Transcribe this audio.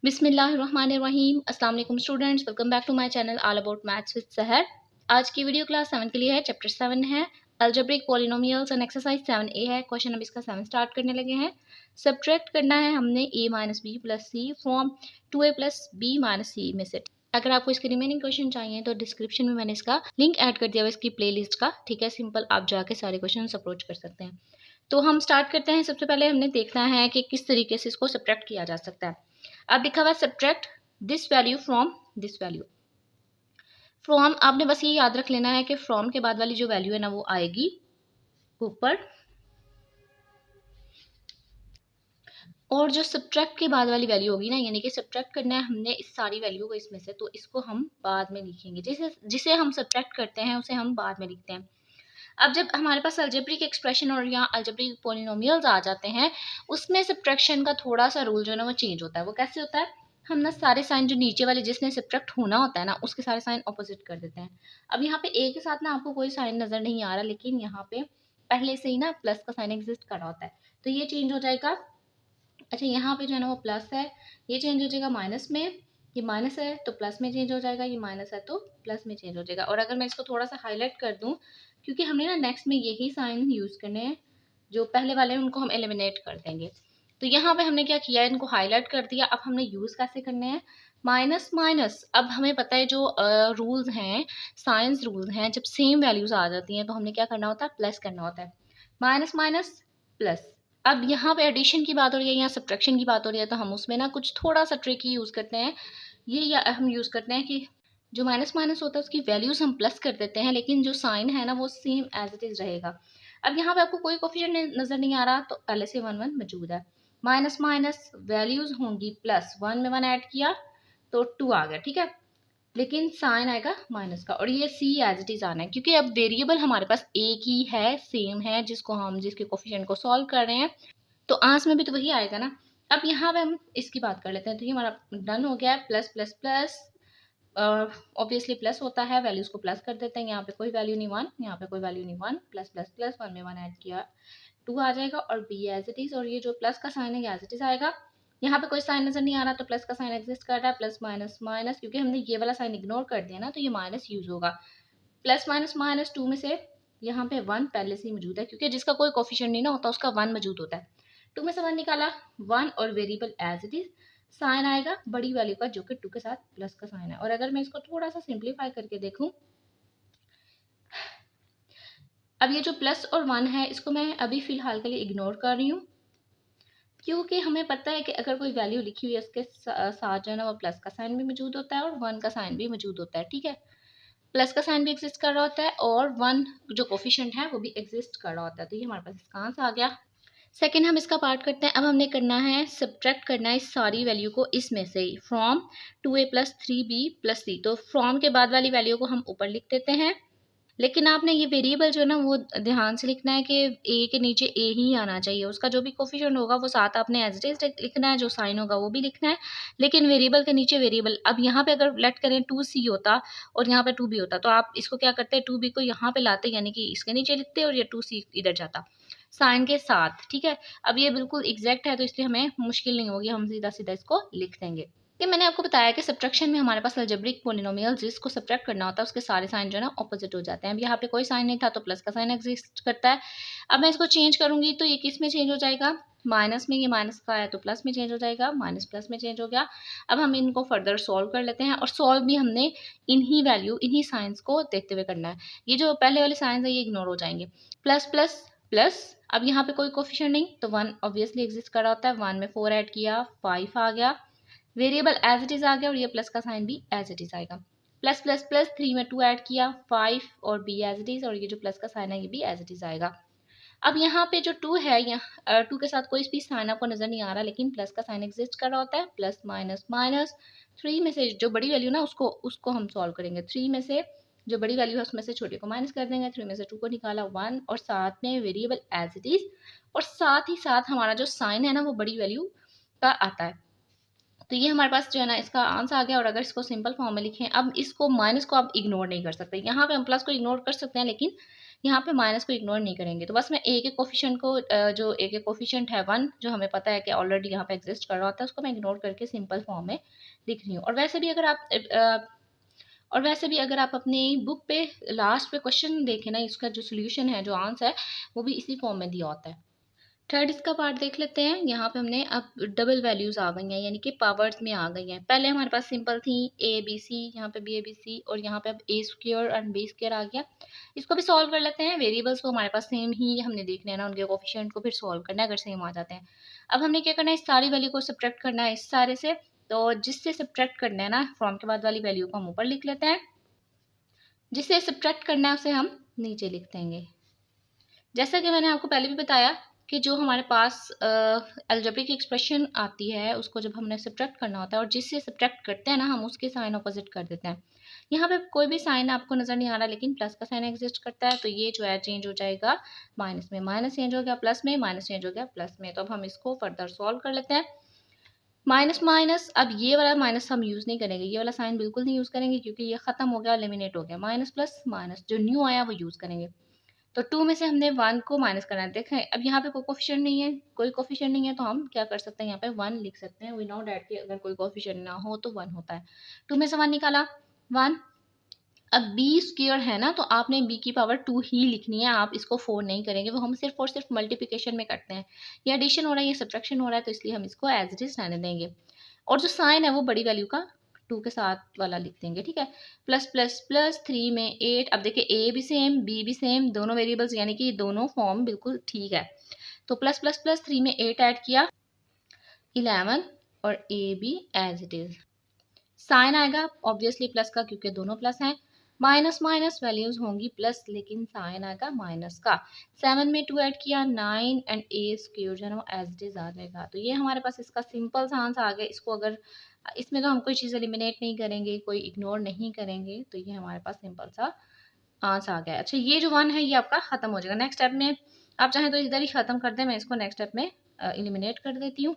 बिस्मिल्लाहिर्रहमानिर्रहीम। अस्सलाम वालेकुम students, welcome back to my channel all about maths with Sahar. आज की वीडियो क्लास 7 के लिए है। चैप्टर 7 है algebraic polynomials and exercise 7A है। क्वेश्चन अब इसका 7 स्टार्ट करने लगे हैं। सब्ट्रैक्ट करना है हमने a minus B plus C from 2a plus B minus C में से। अगर आपको इसके रिमेनिंग क्वेश्चन चाहिए तो डिस्क्रिप्शन में मैंने इसका लिंक ऐड कर दिया हुआ इसकी प्लेलिस्ट का, ठीक है। सिंपल आप जाके सारे क्वेश्चन अप्रोच कर सकते हैं। तो हम स्टार्ट करते हैं। सबसे पहले हमने देखना है कि किस तरीके से इसको सब्ट्रैक्ट किया जा सकता है। अब लिखा हुआ है subtract this value from this value. From आपने बस ये याद रख लेना है कि फ्रॉम के बाद वाली जो वैल्यू है ना वो आएगी ऊपर, और जो सब्ट्रैक्ट के बाद वाली वैल्यू होगी ना, यानी कि सब्ट्रैक्ट करना है हमने इस सारी वैल्यू को इसमें से, तो इसको हम बाद में लिखेंगे। जिसे हम सब्ट्रैक्ट करते हैं उसे हम बाद में लिखते हैं। अब जब हमारे पास अलजेब्रिक एक्सप्रेशन और यहाँ अलजेब्रिक पॉलिनोमियल्स आ जाते हैं, उसमें सब्ट्रैक्शन का थोड़ा सा रूल जो है ना वो चेंज होता है। वो कैसे होता है, हम ना सारे साइन जो नीचे वाले जिसने सब्ट्रैक्ट होना होता है ना उसके सारे साइन ऑपोजिट कर देते हैं। अब यहाँ पे ए के साथ ना आपको कोई साइन नजर नहीं आ रहा, लेकिन यहाँ पे पहले से ही ना प्लस का साइन एग्जिस्ट कर रहा होता है, तो ये चेंज हो जाएगा। अच्छा, यहाँ पे जो है ना वो प्लस है, ये चेंज हो जाएगा माइनस में। ये माइनस है तो प्लस में चेंज हो जाएगा, ये माइनस है तो प्लस में चेंज हो जाएगा। और अगर मैं इसको थोड़ा सा हाईलाइट कर दूं, क्योंकि हमने ना नेक्स्ट में यही साइन यूज करने हैं, जो पहले वाले हैं उनको हम एलिमिनेट कर देंगे। तो यहाँ पे हमने क्या किया, इनको हाईलाइट कर दिया। अब हमने यूज कैसे करने हैं, माइनस माइनस। अब हमें पता है जो रूल्स हैं, साइंस रूल्स हैं, जब सेम वैल्यूज आ जाती हैं तो हमने क्या करना होता है, प्लस करना होता है। Minus minus plus. अब यहाँ पे एडिशन की बात हो रही है, यहाँ सब्ट्रैक्शन की बात हो रही है, तो हम उसमें ना कुछ थोड़ा सा ट्रिक यूज करते हैं। ये या हम यूज करते हैं कि जो माइनस माइनस होता है उसकी वैल्यूज हम प्लस कर देते हैं, लेकिन जो साइन है ना वो सेम एज इट इज रहेगा। अब यहाँ पे आपको कोई कोफिशिएंट नजर नहीं आ रहा, तो पहले से 1 1 मौजूद है। माइनस माइनस वैल्यूज होंगी प्लस, 1 में 1 ऐड किया तो 2 आ गया, ठीक है। लेकिन साइन आएगा माइनस का, और ये सी एज इट इज आना है, क्योंकि अब वेरिएबल हमारे पास एक ही है, सेम है, जिसको हम जिसके कोफिशिएंट को सॉल्व कर रहे हैं, तो आंस में भी तो वही आएगा ना। अब यहाँ पे हम इसकी बात कर लेते हैं। तो ये हमारा डन हो गया है। Plus plus plus, obviously plus होता है, वैल्यूज को प्लस कर देते हैं। यहाँ पे कोई वैल्यू नहीं 1, यहाँ पे कोई वैल्यू नहीं 1, प्लस प्लस प्लस 1 में 1 ऐड किया 2 आ जाएगा, और बी एज इट इज। और ये जो प्लस का साइन है एज इट इज आएगा। यहाँ पे कोई साइन नजर नहीं आ रहा, तो प्लस का साइन एग्जिस्ट कर रहा है, प्लस माइनस माइनस, क्योंकि हमने ये वाला साइन इग्नोर कर दिया ना, तो ये माइनस यूज होगा। प्लस माइनस माइनस 2 में से यहाँ पे 1 पहले से ही मौजूद है, क्योंकि जिसका कोई कोफिशिएंट नहीं ना होता उसका 1 मौजूद होता है। 2 में से 1 निकाला, 1, और variable as it is. Sign आएगा बड़ी वैल्यू का, जो कि 2 के साथ प्लस का साइन है। और अगर मैं इसको थोड़ा सा सिंप्लीफाई करके देखूं, अब ये जो प्लस और 1 है इसको मैं अभी फिलहाल के लिए इग्नोर कर रही हूँ, क्योंकि हमें पता है कि अगर कोई वैल्यू लिखी हुई है उसके साथ जो है ना वो प्लस का साइन भी मौजूद होता है और 1 का साइन भी मौजूद होता है, ठीक है। प्लस का साइन भी एग्जिस्ट कर रहा होता है, और 1 जो कोफिशिएंट है वो भी एग्जिस्ट कर रहा होता है। तो ये हमारे पास इसका आंसर आ गया। सेकेंड हम इसका पार्ट करते हैं। अब हमने करना है सब्ट्रैक्ट करना है इस सारी वैल्यू को इसमें से ही, from 2a plus 3b plus C. तो फ्रॉम के बाद वाली वैल्यू को हम ऊपर लिख देते हैं, लेकिन आपने ये वेरिएबल जो है ना वो ध्यान से लिखना है कि ए के नीचे ए ही आना चाहिए। उसका जो भी कोफिशिएंट होगा वो साथ आपने एज इट इज लिखना है, जो साइन होगा वो भी लिखना है, लेकिन वेरिएबल के नीचे वेरिएबल। अब यहाँ पे अगर लेट करें 2c होता और यहाँ पे 2b होता, तो आप इसको क्या करते हैं, 2b को यहाँ पे लाते, यानी कि इसके नीचे लिखते और ये 2c इधर जाता साइन के साथ, ठीक है। अब ये बिल्कुल एग्जैक्ट है, तो इसलिए हमें मुश्किल नहीं होगी, हम सीधा सीधा इसको लिख देंगे। कि मैंने आपको बताया कि सब्ट्रैक्शन में हमारे पास अलजेब्रिक पॉलिनोमियल जिसको सब्ट्रैक्ट करना होता है उसके सारे साइन जो है ना ऑपोजिट हो जाते हैं। अब यहाँ पे कोई साइन नहीं था तो प्लस का साइन एग्जिस्ट करता है। अब मैं इसको चेंज करूंगी तो ये किस में चेंज हो जाएगा, माइनस में। ये माइनस का है तो प्लस में चेंज हो जाएगा, माइनस प्लस में चेंज हो गया। अब हम इनको फर्दर सॉल्व कर लेते हैं, और सॉल्व भी हमने इन्हीं वैल्यू इन्हीं साइंस को देखते हुए करना है। ये जो पहले वाले साइंस है ये इग्नोर हो जाएंगे। प्लस प्लस प्लस, अब यहाँ पे कोई कोफिशिएंट नहीं तो 1 ऑब्वियसली एग्जिस्ट कर रहा होता है। 1 में 4 ऐड किया 5 आ गया, वेरिएबल एज इट इज आ गया, और ये प्लस का साइन भी एज इट इज आएगा। प्लस प्लस प्लस 3 में 2 ऐड किया 5, और बी एज इट इज, और ये जो प्लस का साइन है ये भी एज इट इज आएगा। अब यहाँ पे जो 2 है, यहाँ 2 के साथ कोई भी साइन आपको नजर नहीं आ रहा, लेकिन प्लस का साइन एग्जिस्ट कर रहा होता है। प्लस माइनस माइनस, 3 में से जो बड़ी वैल्यू ना उसको हम सॉल्व करेंगे। 3 में से जो बड़ी वैल्यू है उसमें से छोटे को माइनस कर देंगे। 3 में से 2 को निकाला 1, और साथ में वेरिएबल एज इट इज, और साथ ही साथ हमारा जो साइन है ना वो बड़ी वैल्यू का आता है। तो ये हमारे पास जो है ना इसका आंसर आ गया। और अगर इसको सिंपल फॉर्म में लिखें, अब इसको माइनस को आप इग्नोर नहीं कर सकते। यहाँ पे हम प्लस को इग्नोर कर सकते हैं, लेकिन यहाँ पे माइनस को इग्नोर नहीं करेंगे। तो बस मैं ए के कोफिशिएंट को जो ए के कोफिशिएंट है 1, जो हमें पता है कि ऑलरेडी यहाँ पे एग्जिस्ट कर रहा होता है, उसको मैं इग्नोर करके सिंपल फॉर्म में लिख रही हूँ। और वैसे भी अगर आप अपनी बुक पे लास्ट पे क्वेश्चन देखें ना, इसका जो सोल्यूशन है, जो आंसर है, वो भी इसी फॉर्म में दिया होता है। थर्ड इसका पार्ट देख लेते हैं। यहाँ पे हमने अब डबल वैल्यूज आ गई हैं, यानी कि पावर्स में आ गई हैं। पहले हमारे पास सिंपल थी ए बी सी, यहाँ पे बी ए बी सी, और यहाँ पे अब ए स्क्वायर एंड बी स्क्वायर आ गया। इसको भी सॉल्व कर लेते हैं। वेरिएबल्स को हमारे पास सेम ही हमने देखना है ना, उनके कोफिशिएंट को फिर सॉल्व करना है अगर सेम आ जाते हैं। अब हमने क्या करना है, इस सारी वैल्यू को सब्ट्रैक्ट करना है इस सारे से। तो जिससे सब्ट्रैक्ट करना है ना, फ्रॉम के बाद वाली वैल्यू को हम ऊपर लिख लेते हैं, जिससे सब्ट्रैक्ट करना है उसे हम नीचे लिख देंगे। जैसा कि मैंने आपको पहले भी बताया कि जो हमारे पास अलजेब्रिक एक्सप्रेशन आती है, उसको जब हमने सब्ट्रैक्ट करना होता है और जिससे सब्ट्रैक्ट करते हैं ना, हम उसके साइन अपोजिट कर देते हैं। यहाँ पे कोई भी साइन आपको नज़र नहीं आ रहा, लेकिन प्लस का साइन एग्जिस्ट करता है, तो ये जो है चेंज हो जाएगा माइनस में, माइनस चेंज हो गया प्लस में, माइनस चेंज हो गया प्लस में। तो अब हम इसको फर्दर सॉल्व कर लेते हैं। माइनस माइनस, अब ये वाला माइनस हम यूज़ नहीं करेंगे, ये वाला साइन बिल्कुल नहीं यूज़ करेंगे, क्योंकि ये खत्म हो गया, एलिमिनेट हो गया। माइनस प्लस माइनस, जो न्यू आया वो यूज़ करेंगे। तो 2 में से हमने 1 को माइनस करना है। देखें अब यहाँ पे कोई कोफिशिएंट नहीं है, कोई कोफिशिएंट नहीं है, तो हम क्या कर सकते हैं, यहाँ पे 1 लिख सकते हैं। वी नो दैट कि अगर कोई कोफिशिएंट ना हो तो 1 होता है। 2 में से 1 निकाला, 1। अब बी स्क्वायर है ना, तो आपने बी की पावर 2 ही लिखनी है, आप इसको 4 नहीं करेंगे। वो हम सिर्फ और सिर्फ मल्टीप्लिकेशन में करते हैं। ये एडिशन हो रहा है, ये सब्ट्रैक्शन हो रहा है, तो इसलिए हम इसको एज इट इज रहने देंगे। और जो साइन है वो बड़ी वैल्यू का 2 के साथ वाला लिख देंगे, ठीक है। प्लस प्लस प्लस 3 में 8। अब देखिए ए भी सेम, बी भी सेम, दोनों वेरिएबल्स, यानी कि दोनों फॉर्म बिल्कुल ठीक है। तो प्लस प्लस प्लस 3 में 8 ऐड किया, 11, और ए भी एज इट इज। साइन आएगा ऑब्वियसली प्लस का, क्योंकि दोनों प्लस हैं। माइनस माइनस वैल्यूज होंगी प्लस, लेकिन साइन आएगा माइनस का। 7 में 2 ऐड किया, 9, एंड ए स्क्वायर जो है वो एज इट इज आ जाएगा। तो ये हमारे पास इसका सिंपल सा आंसर आ गया। इसको अगर इसमें तो हम कोई चीज़ एलिमिनेट नहीं करेंगे, कोई इग्नोर नहीं करेंगे, तो ये हमारे पास सिंपल सा आंसर आ गया। अच्छा, ये जो 1 है ये आपका खत्म हो जाएगा। नेक्स्ट स्टेप में आप चाहें तो इधर ही खत्म कर दें, मैं इसको नेक्स्ट स्टेप में एलिमिनेट कर देती हूँ।